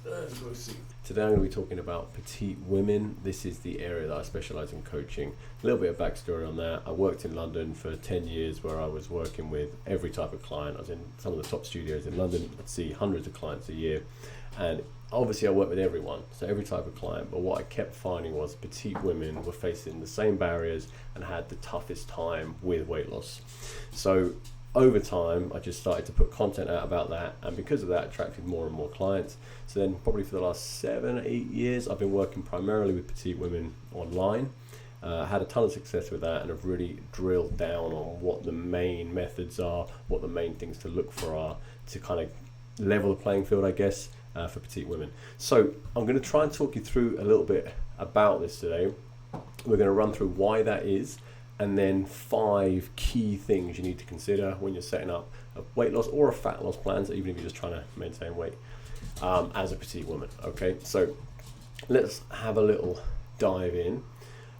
Let's go see. Today I'm going to be talking about petite women. This is the area that I specialize in coaching. A little bit of backstory on that. I worked in London for 10 years where I was working with every type of client. I was in some of the top studios in London. I'd see hundreds of clients a year. And obviously I worked with everyone, so every type of client. But what I kept finding was petite women were facing the same barriers and had the toughest time with weight loss. So over time, I just started to put content out about that, and because of that, attracted more and more clients. So then probably for the last 7-8 years, I've been working primarily with petite women online. Had a ton of success with that, and have really drilled down on what the main methods are, what the main things to look for are, to kind of level the playing field, I guess, for petite women. So I'm going to try and talk you through a little bit about this today. We're going to run through why that is, and then 5 key things you need to consider when you're setting up a weight loss or a fat loss plan, so even if you're just trying to maintain weight as a petite woman. Okay, so let's have a little dive in.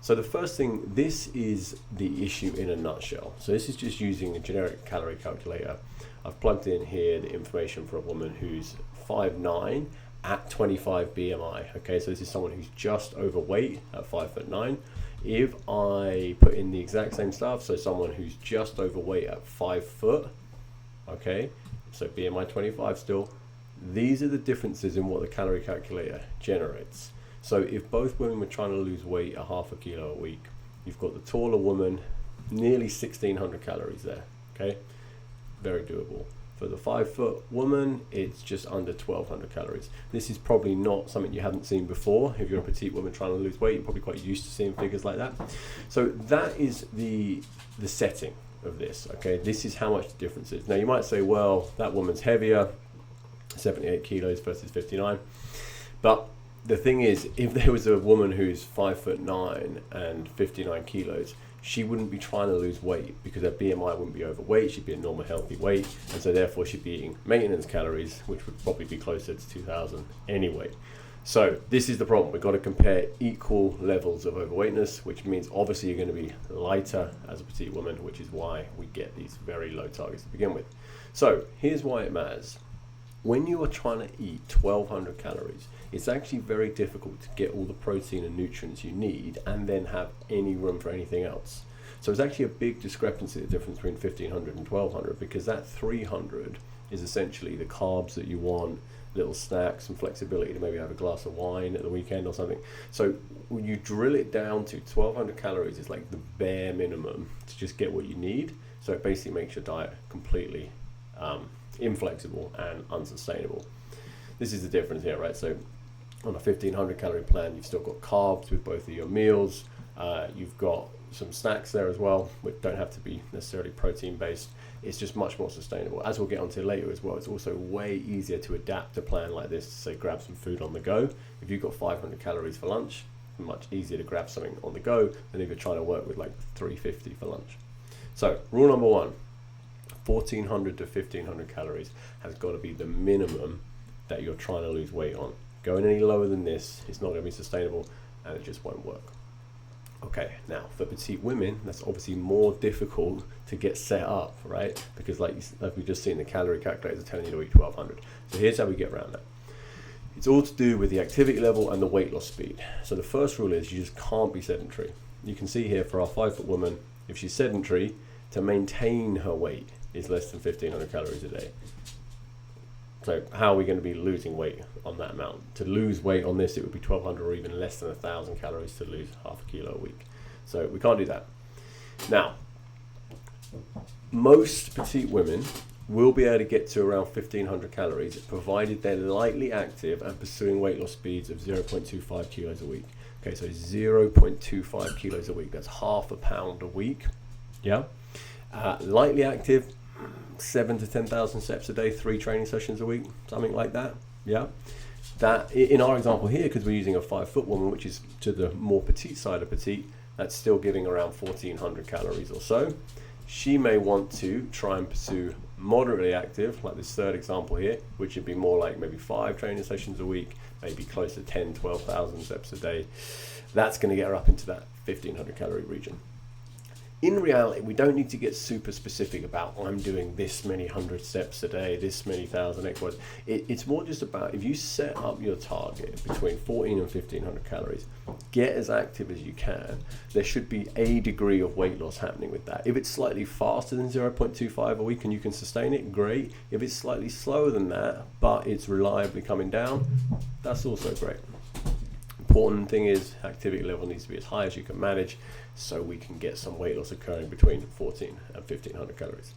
So the first thing, this is the issue in a nutshell. So this is just using a generic calorie calculator. I've plugged in here the information for a woman who's 5'9" at 25 BMI. Okay, so this is someone who's just overweight at 5'9". If I put in the exact same stuff, so someone who's just overweight at 5 foot, okay, so BMI 25 still, these are the differences in what the calorie calculator generates. So if both women were trying to lose weight at half a kilo a week, you've got the taller woman, nearly 1,600 calories there, okay, very doable. For the 5 foot woman, it's just under 1,200 calories. This is probably not something you haven't seen before. If you're a petite woman trying to lose weight, you're probably quite used to seeing figures like that. So that is the setting of this, okay? This is how much the difference is. Now you might say, well, that woman's heavier, 78 kilos versus 59. But the thing is, if there was a woman who's 5'9" and 59 kilos, she wouldn't be trying to lose weight because her BMI wouldn't be overweight. She'd be a normal healthy weight, and so therefore she'd be eating maintenance calories, which would probably be closer to 2,000 anyway. So this is the problem. We've got to compare equal levels of overweightness, which means obviously you're going to be lighter as a petite woman, which is why we get these very low targets to begin with. So here's why it matters. When you are trying to eat 1,200 calories, it's actually very difficult to get all the protein and nutrients you need and then have any room for anything else. So it's actually a big discrepancy, the difference between 1,500 and 1,200, because that 300 is essentially the carbs that you want, little snacks and flexibility to maybe have a glass of wine at the weekend or something. So when you drill it down to 1,200 calories is like the bare minimum to just get what you need. So it basically makes your diet completely inflexible and unsustainable. This is the difference here, right? So on a 1,500 calorie plan, you've still got carbs with both of your meals. You've got some snacks there as well, which don't have to be necessarily protein based. It's just much more sustainable. As we'll get onto later as well, it's also way easier to adapt a plan like this to say grab some food on the go. If you've got 500 calories for lunch, much easier to grab something on the go than if you're trying to work with like 350 for lunch. So rule number 1, 1,400 to 1,500 calories has got to be the minimum that you're trying to lose weight on. Going any lower than this, it's not going to be sustainable and it just won't work. Okay, now for petite women, that's obviously more difficult to get set up, right? Because like we just seen, the calorie calculators are telling you to eat 1,200. So here's how we get around that. It's all to do with the activity level and the weight loss speed. So the first rule is you just can't be sedentary. You can see here for our 5 foot woman, if she's sedentary, to maintain her weight is less than 1,500 calories a day. So how are we going to be losing weight on that amount? To lose weight on this, it would be 1,200 or even less than 1,000 calories to lose half a kilo a week. So we can't do that. Now, most petite women will be able to get to around 1,500 calories, provided they're lightly active and pursuing weight loss speeds of 0.25 kilos a week. Okay, so 0.25 kilos a week, that's half a pound a week. Yeah. Lightly active, 7 to 10,000 steps a day, 3 training sessions a week, something like that. Yeah. That in our example here, because we're using a 5 foot woman, which is to the more petite side of petite, that's still giving around 1,400 calories or so. She may want to try and pursue moderately active, like this third example here, which would be more like maybe 5 training sessions a week, maybe close to 10, 12,000 steps a day. That's going to get her up into that 1,500 calorie region. In reality, we don't need to get super specific about I'm doing this many 100 steps a day, this many thousand XYZ. It's more just about, if you set up your target between 14 and 1500 calories, get as active as you can. There should be a degree of weight loss happening with that. If it's slightly faster than 0.25 a week and you can sustain it, great. If it's slightly slower than that, but it's reliably coming down, that's also great. Important thing is activity level needs to be as high as you can manage, so we can get some weight loss occurring between 14 and 1500 calories.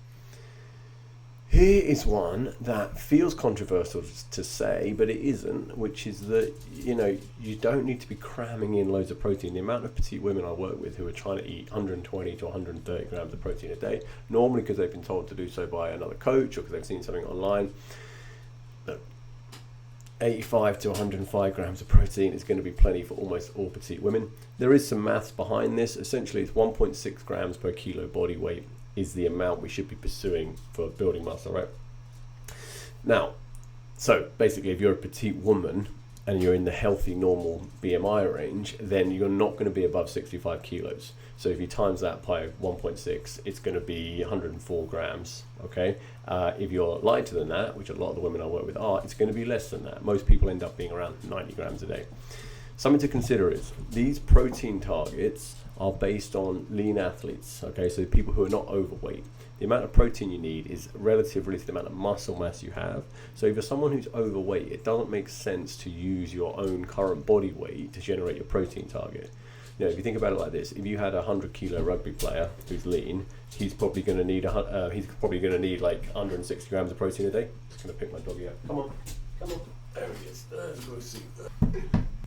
Here is one that feels controversial to say, but it isn't, which is that, you don't need to be cramming in loads of protein. The amount of petite women I work with who are trying to eat 120 to 130 grams of protein a day, normally because they've been told to do so by another coach or because they've seen something online. 85 to 105 grams of protein is going to be plenty for almost all petite women. There is some maths behind this. Essentially, it's 1.6 grams per kilo body weight is the amount we should be pursuing for building muscle, right? Now, so basically, if you're a petite woman and you're in the healthy, normal BMI range, then you're not going to be above 65 kilos. So if you times that by 1.6, it's going to be 104 grams, okay? If you're lighter than that, which a lot of the women I work with are, it's going to be less than that. Most people end up being around 90 grams a day. Something to consider is these protein targets are based on lean athletes, okay? So people who are not overweight. The amount of protein you need is relatively to the amount of muscle mass you have. So if you're someone who's overweight, it doesn't make sense to use your own current body weight to generate your protein target. If you think about it like this, if you had a 100-kilo rugby player who's lean, he's probably going to need like 160 grams of protein a day. Just going to pick my doggy up. Come on. There he is. Go see.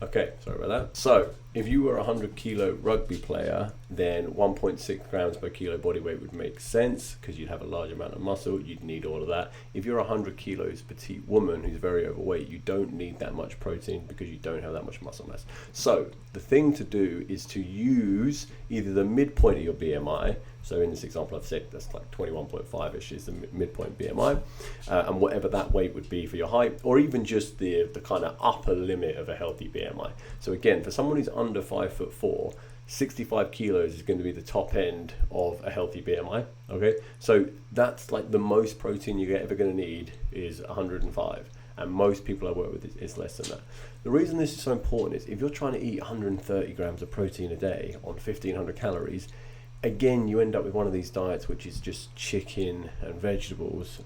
Okay, sorry about that. So if you were a 100-kilo rugby player, then 1.6 grams per kilo body weight would make sense because you'd have a large amount of muscle. You'd need all of that. If you're a 100 kilos petite woman who's very overweight, you don't need that much protein because you don't have that much muscle mass. So the thing to do is to use either the midpoint of your BMI. So in this example, I've said that's like 21.5-ish is the midpoint BMI, and whatever that weight would be for your height, or even just the kind of upper limit of a healthy BMI. So again, for someone who's under 5'4", 65 kilos is going to be the top end of a healthy BMI. Okay, so that's like the most protein you're ever going to need is 105, and most people I work with is less than that. The reason this is so important is if you're trying to eat 130 grams of protein a day on 1500 calories, again, you end up with one of these diets which is just chicken and vegetables,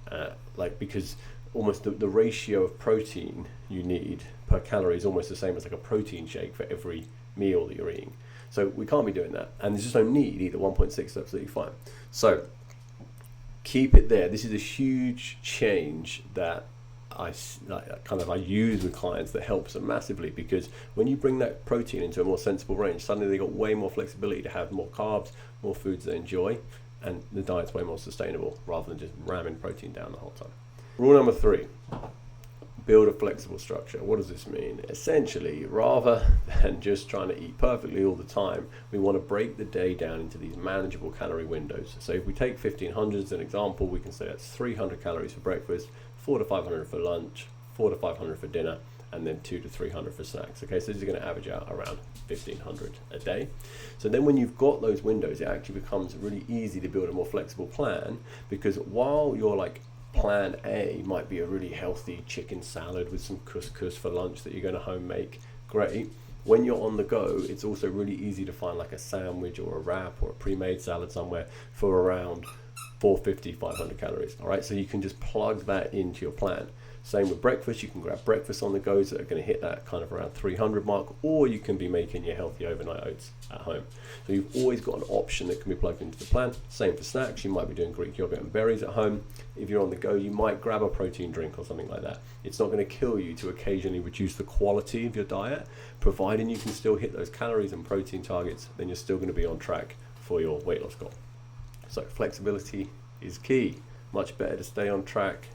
because almost the ratio of protein you need per calorie is almost the same as like a protein shake for every meal that you're eating. So we can't be doing that, and there's just no need either. 1.6 is absolutely fine. So keep it there. This is a huge change that I use with clients that helps them massively, because when you bring that protein into a more sensible range, suddenly they got way more flexibility to have more carbs, more foods they enjoy, and the diet's way more sustainable rather than just ramming protein down the whole time. Rule number 3, build a flexible structure. What does this mean? Essentially, rather than just trying to eat perfectly all the time, we want to break the day down into these manageable calorie windows. So if we take 1500 as an example, we can say that's 300 calories for breakfast, 400 to 500 for lunch, 400 to 500 for dinner, and then 200 to 300 for snacks. Okay, so this is going to average out around 1500 a day. So then when you've got those windows, it actually becomes really easy to build a more flexible plan, because while you're like plan A might be a really healthy chicken salad with some couscous for lunch that you're going to home make, great. When you're on the go, it's also really easy to find like a sandwich or a wrap or a pre-made salad somewhere for around 450, 500 calories. All right, so you can just plug that into your plan. Same with breakfast. You can grab breakfast on the go that are going to hit that kind of around 300 mark, or you can be making your healthy overnight oats at home. So you've always got an option that can be plugged into the plan. Same for snacks. You might be doing Greek yogurt and berries at home. If you're on the go, you might grab a protein drink or something like that. It's not going to kill you to occasionally reduce the quality of your diet, providing you can still hit those calories and protein targets. Then you're still going to be on track for your weight loss goal. So flexibility is key. Much better to stay on track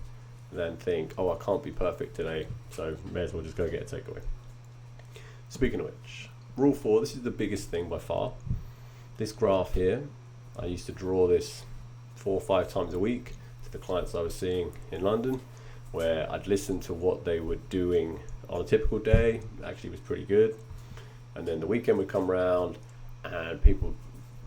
than think, oh, I can't be perfect today, so may as well just go get a takeaway. Speaking of which, rule 4, this is the biggest thing by far. This graph here, I used to draw this 4 or 5 times a week to the clients I was seeing in London, where I'd listen to what they were doing on a typical day. Actually, it was pretty good. And then the weekend would come around and people,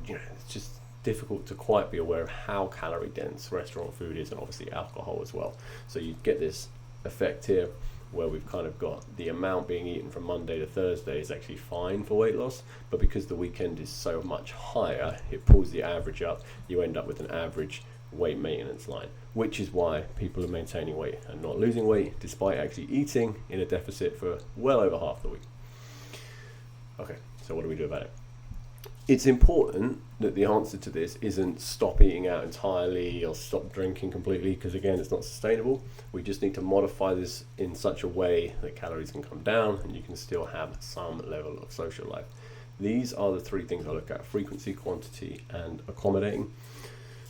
it just difficult to quite be aware of how calorie dense restaurant food is, and obviously alcohol as well. So you get this effect here where we've kind of got the amount being eaten from Monday to Thursday is actually fine for weight loss, but because the weekend is so much higher, it pulls the average up. You end up with an average weight maintenance line, which is why people are maintaining weight and not losing weight despite actually eating in a deficit for well over half the week. Okay, so what do we do about it? It's important that the answer to this isn't stop eating out entirely or stop drinking completely, because again, it's not sustainable. We just need to modify this in such a way that calories can come down and you can still have some level of social life. These are the three things I look at: frequency, quantity, and accommodating.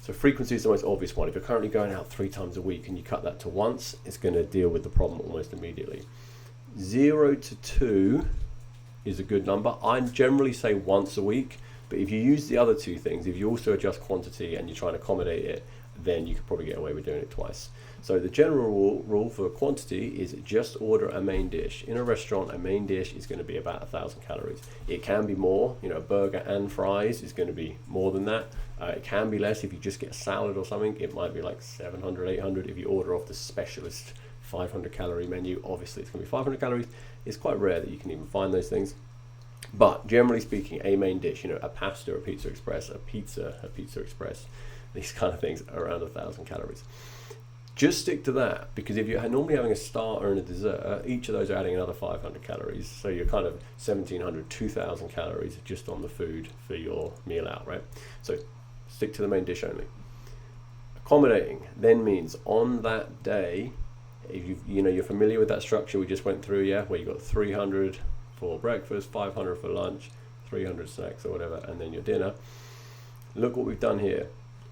So frequency is the most obvious one. If you're currently going out 3 times a week and you cut that to once, it's going to deal with the problem almost immediately. 0 to 2 is a good number. I generally say once a week, but if you use the other two things, if you also adjust quantity and you try and accommodate it, then you could probably get away with doing it twice. So the general rule for quantity is just order a main dish. In a restaurant, a main dish is going to be about 1,000 calories. It can be more, a burger and fries is going to be more than that. It can be less if you just get a salad or something. It might be like 700, 800. If you order off the specialist 500 calorie menu, obviously it's going to be 500 calories. It's quite rare that you can even find those things. But generally speaking, a main dish, a pasta, a pizza express, a pizza express, these kind of things are around 1,000 calories. Just stick to that, because if you're normally having a starter and a dessert, each of those are adding another 500 calories. So you're kind of 1,700, 2,000 calories just on the food for your meal out, right? So stick to the main dish only. Accommodating then means on that day, if you're familiar with that structure we just went through, where you got 300 for breakfast, 500 for lunch, 300 snacks or whatever, and then your dinner. Look what we've done here.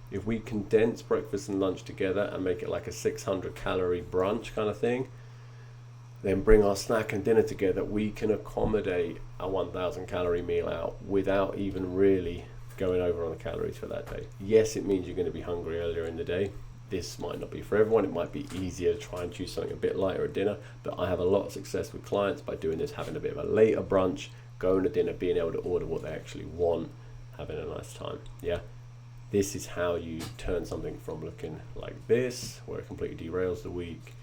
If we condense breakfast and lunch together and make it like a 600 calorie brunch kind of thing, then bring our snack and dinner together, we can accommodate a 1,000 calorie meal out without even really going over on the calories for that day. Yes, it means you're going to be hungry earlier in the day. This might not be for everyone. It might be easier to try and choose something a bit lighter at dinner, but I have a lot of success with clients by doing this, having a bit of a later brunch, going to dinner, being able to order what they actually want, having a nice time. This is how you turn something from looking like this, where it completely derails the week,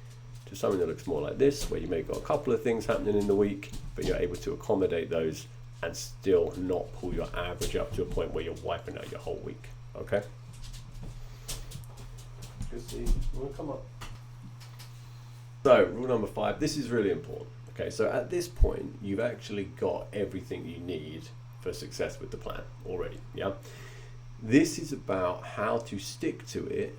to something that looks more like this, where you may have got a couple of things happening in the week, but you're able to accommodate those and still not pull your average up to a point where you're wiping out your whole week. Okay? You want to come up? So rule number 5, this is really important. Okay, so at this point, you've actually got everything you need for success with the plan already. This is about how to stick to it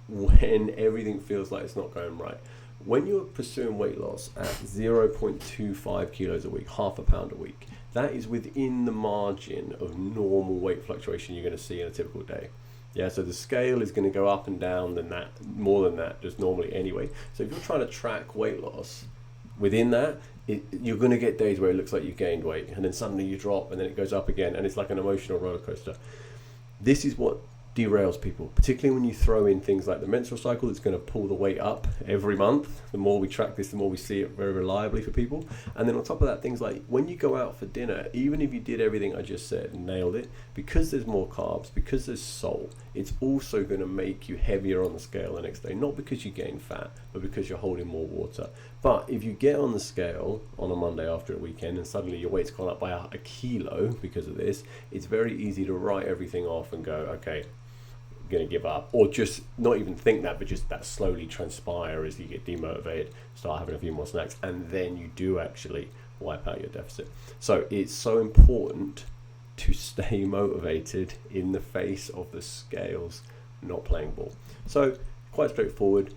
when everything feels like it's not going right. When you're pursuing weight loss at 0.25 kilos a week, half a pound a week, that is within the margin of normal weight fluctuation you're going to see in a typical day. So the scale is going to go up and down more than that, just normally anyway. So if you're trying to track weight loss within that, you're going to get days where it looks like you gained weight, and then suddenly you drop, and then it goes up again, and it's like an emotional roller coaster. This is what derails people, particularly when you throw in things like the menstrual cycle. It's going to pull the weight up every month. The more we track this, the more we see it very reliably for people. And then on top of that, things like when you go out for dinner, even if you did everything I just said and nailed it, because there's more carbs, because there's salt, it's also going to make you heavier on the scale the next day, not because you gain fat, but because you're holding more water. But if you get on the scale on a Monday after a weekend and suddenly your weight's gone up by a kilo because of this, it's very easy to write everything off and go, okay, going to give up, or just not even think that, but just that slowly transpire as you get demotivated, start having a few more snacks, and then you do actually wipe out your deficit. So it's so important to stay motivated in the face of the scales not playing ball. So quite straightforward.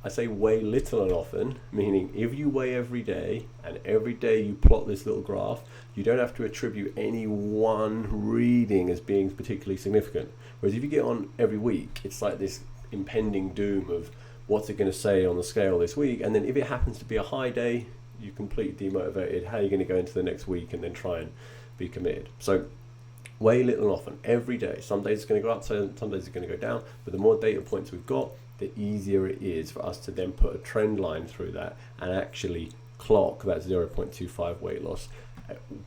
I say weigh little and often, meaning if you weigh every day and every day you plot this little graph, you don't have to attribute any one reading as being particularly significant. Whereas if you get on every week, it's like this impending doom of what's it going to say on the scale this week, and then if it happens to be a high day, you're completely demotivated. How are you going to go into the next week and then try and be committed? So weigh little and often, every day. Some days it's going to go up, some days it's going to go down, but the more data points we've got, the easier it is for us to then put a trend line through that and actually clock that 0.25 weight loss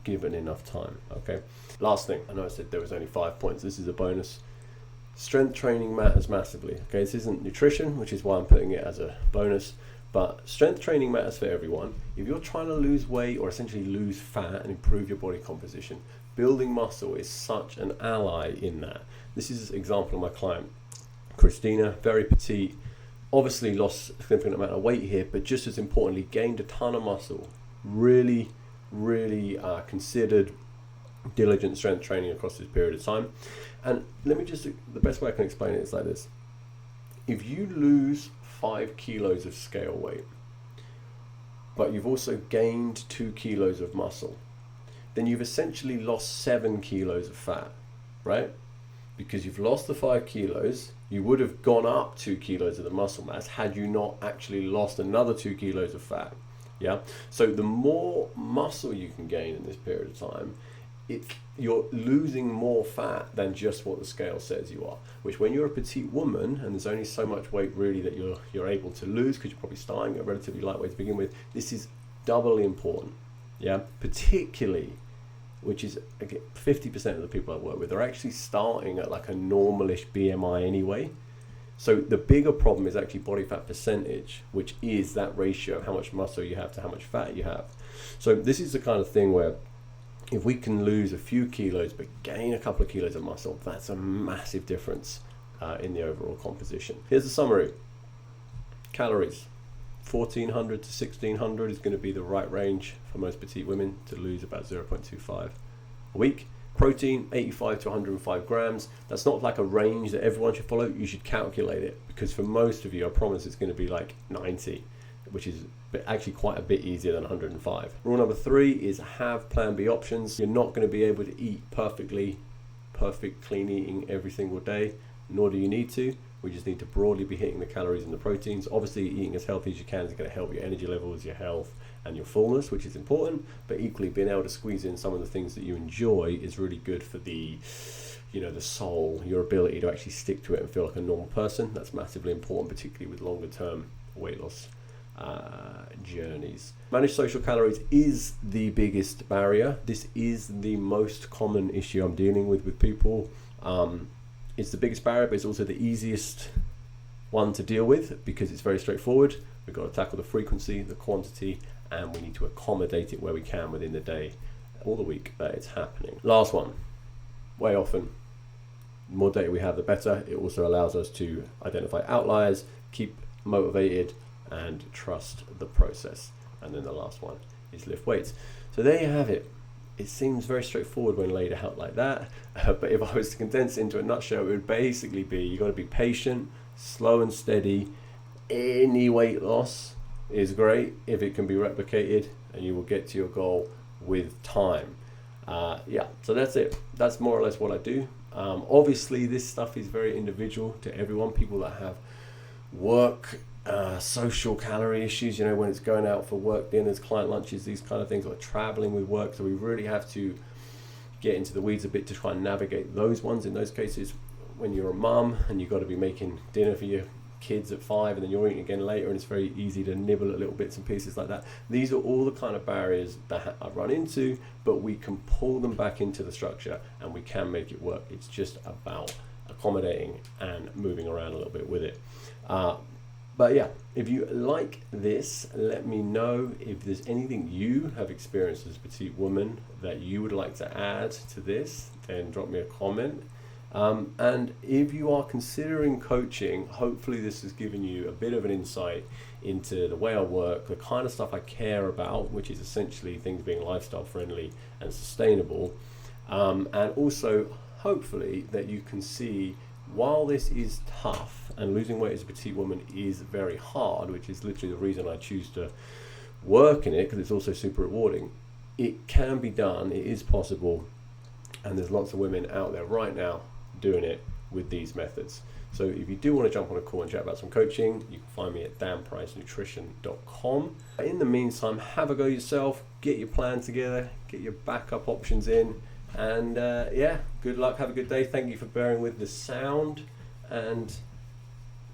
given enough time. Okay. Last thing, I know I said there was only 5 points. This is a bonus. Strength training matters massively. Okay, this isn't nutrition, which is why I'm putting it as a bonus, but strength training matters for everyone. If you're trying to lose weight or essentially lose fat and improve your body composition, building muscle is such an ally in that. This is an example of my client, Christina, very petite, obviously lost a significant amount of weight here, but just as importantly, gained a ton of muscle. Really considered diligent strength training across this period of time. And let me just, the best way I can explain it is like this. If you lose 5 kilos of scale weight, but you've also gained 2 kilos of muscle, then you've essentially lost 7 kilos of fat, right? Because you've lost the 5 kilos, you would have gone up 2 kilos of the muscle mass had you not actually lost another 2 kilos of fat. Yeah. So the more muscle you can gain in this period of time, you're losing more fat than just what the scale says you are. Which, when you're a petite woman and there's only so much weight really that you're able to lose, because you're probably starting at relatively lightweight to begin with, this is doubly important. Yeah. Particularly, which is, again, 50% of the people I work with are actually starting at like a normalish BMI anyway. So the bigger problem is actually body fat percentage, which is that ratio of how much muscle you have to how much fat you have. So this is the kind of thing where if we can lose a few kilos but gain a couple of kilos of muscle, that's a massive difference in the overall composition. Here's the summary. Calories, 1400 to 1600 is going to be the right range for most petite women to lose about 0.25 a week. Protein, 85 to 105 grams. That's not like a range that everyone should follow. You should calculate it, because for most of you, I promise it's going to be like 90, which is actually quite a bit easier than 105. Rule number 3 is have plan B options. You're not going to be able to eat perfect clean eating every single day, nor do you need to. We just need to broadly be hitting the calories and the proteins. Obviously, eating as healthy as you can is going to help your energy levels, your health, and your fullness, which is important. But equally, being able to squeeze in some of the things that you enjoy is really good for the soul, your ability to actually stick to it and feel like a normal person. That's massively important, particularly with longer term weight loss journeys. Managed social calories is the biggest barrier. This is the most common issue I'm dealing with people. It's the biggest barrier, but it's also the easiest one to deal with because it's very straightforward. We've got to tackle the frequency, the quantity, and we need to accommodate it where we can within the day or the week that it's happening. Last one, way often, the more data we have, the better. It also allows us to identify outliers, keep motivated, and trust the process. And then the last one is lift weights. So there you have it. It seems very straightforward when laid out like that, but if I was to condense it into a nutshell, it would basically be you got to be patient, slow and steady. Any weight loss is great if it can be replicated, and you will get to your goal with time. So that's it. That's more or less what I do. Obviously, this stuff is very individual to everyone. People that have work, social calorie issues, when it's going out for work dinners, client lunches, these kind of things, or traveling with work. So we really have to get into the weeds a bit to try and navigate those ones. In those cases, when you're a mum and you've got to be making dinner for your kids at 5 and then you're eating again later, and it's very easy to nibble at little bits and pieces like that. These are all the kind of barriers that I run into, but we can pull them back into the structure and we can make it work. It's just about accommodating and moving around a little bit with it. But yeah, if you like this, let me know. If there's anything you have experienced as a petite woman that you would like to add to this, then drop me a comment. And if you are considering coaching, hopefully this has given you a bit of an insight into the way I work, the kind of stuff I care about, which is essentially things being lifestyle friendly and sustainable. And also, hopefully, that you can see, while this is tough and losing weight as a petite woman is very hard, which is literally the reason I choose to work in it, because it's also super rewarding, it can be done, it is possible, and there's lots of women out there right now doing it with these methods. So if you do want to jump on a call and chat about some coaching, you can find me at danpricenutrition.com. In the meantime, have a go yourself, get your plan together, get your backup options in, and good luck, have a good day. Thank you for bearing with the sound and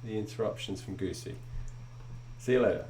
the interruptions from Goosey. See you later.